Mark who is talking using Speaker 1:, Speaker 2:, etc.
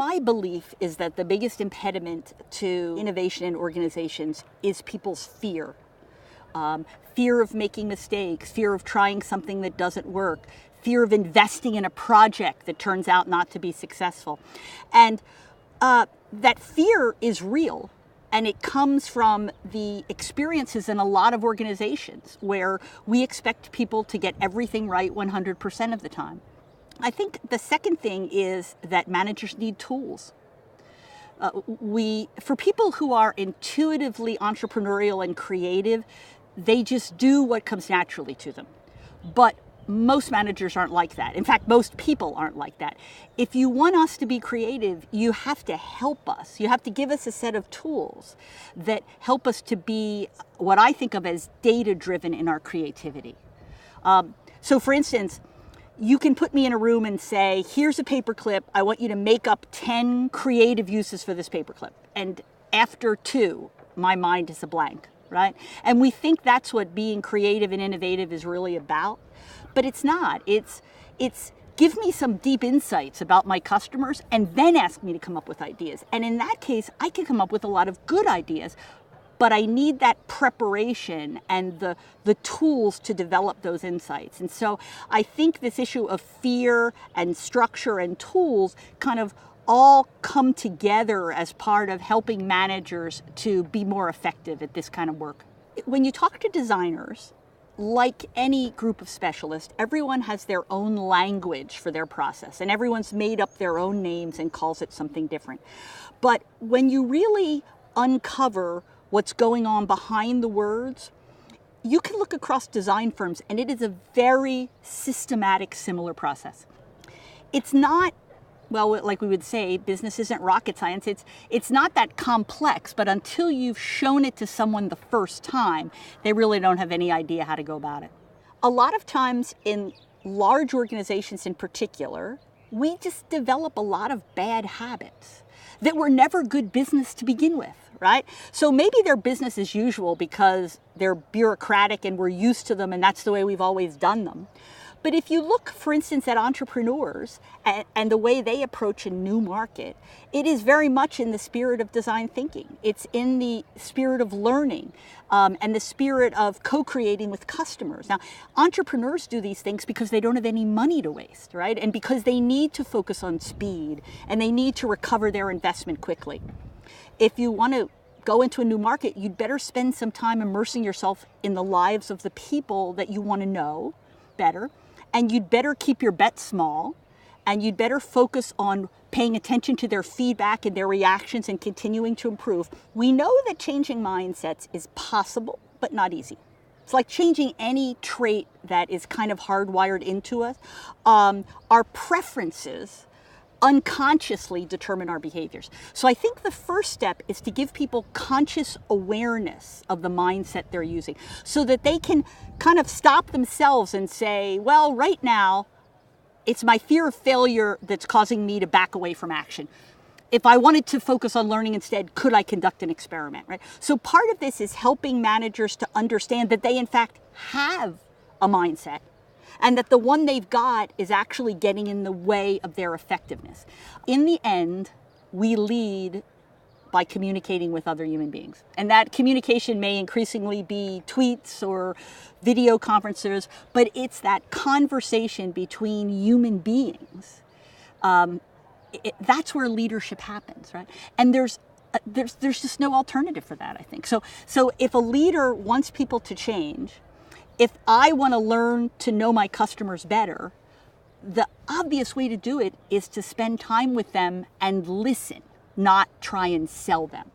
Speaker 1: My belief is that the biggest impediment to innovation in organizations is people's fear. Fear of making mistakes, fear of trying something that doesn't work, fear of investing in a project that turns out not to be successful. And that fear is real. And it comes from the experiences in a lot of organizations where we expect people to get everything right 100% of the time. I think the second thing is that managers need tools. For people who are intuitively entrepreneurial and creative, they just do what comes naturally to them. But most managers aren't like that. In fact, most people aren't like that. If you want us to be creative, you have to help us. You have to give us a set of tools that help us to be what I think of as data-driven in our creativity. So for instance, you can put me in a room and say, here's a paperclip. I want you to make up 10 creative uses for this paperclip. And after 2, my mind is a blank, right? And we think that's what being creative and innovative is really about. But it's not. It's give me some deep insights about my customers and then ask me to come up with ideas. And in that case, I can come up with a lot of good ideas, but I need that preparation and the tools to develop those insights. And so I think this issue of fear and structure and tools kind of all come together as part of helping managers to be more effective at this kind of work. When you talk to designers, like any group of specialists, everyone has their own language for their process, and everyone's made up their own names and calls it something different. But when you really uncover what's going on behind the words, you can look across design firms, and it is a very systematic, similar process. It's not, well, like we would say, business isn't rocket science. It's not that complex, but until you've shown it to someone the first time, they really don't have any idea how to go about it. A lot of times in large organizations in particular, we just develop a lot of bad habits that were never good business to begin with, right? So maybe they're business as usual because they're bureaucratic and we're used to them and that's the way we've always done them. But if you look, for instance, at entrepreneurs and the way they approach a new market, it is very much in the spirit of design thinking. It's in the spirit of learning and the spirit of co-creating with customers. Now, entrepreneurs do these things because they don't have any money to waste, right? And because they need to focus on speed and they need to recover their investment quickly. If you want to go into a new market, you'd better spend some time immersing yourself in the lives of the people that you want to know better. And you'd better keep your bets small, and you'd better focus on paying attention to their feedback and their reactions and continuing to improve. We know that changing mindsets is possible, but not easy. It's like changing any trait that is kind of hardwired into us. Our preferences unconsciously determine our behaviors. So I think the first step is to give people conscious awareness of the mindset they're using so that they can kind of stop themselves and say, well, right now, it's my fear of failure that's causing me to back away from action. If I wanted to focus on learning instead, could I conduct an experiment, right? So part of this is helping managers to understand that they in fact have a mindset and that the one they've got is actually getting in the way of their effectiveness. In the end, we lead by communicating with other human beings. And that communication may increasingly be tweets or video conferences, but it's that conversation between human beings. That's where leadership happens, right? And there's just no alternative for that, I think. So if a leader wants people to change, if I want to learn to know my customers better, the obvious way to do it is to spend time with them and listen, not try and sell them.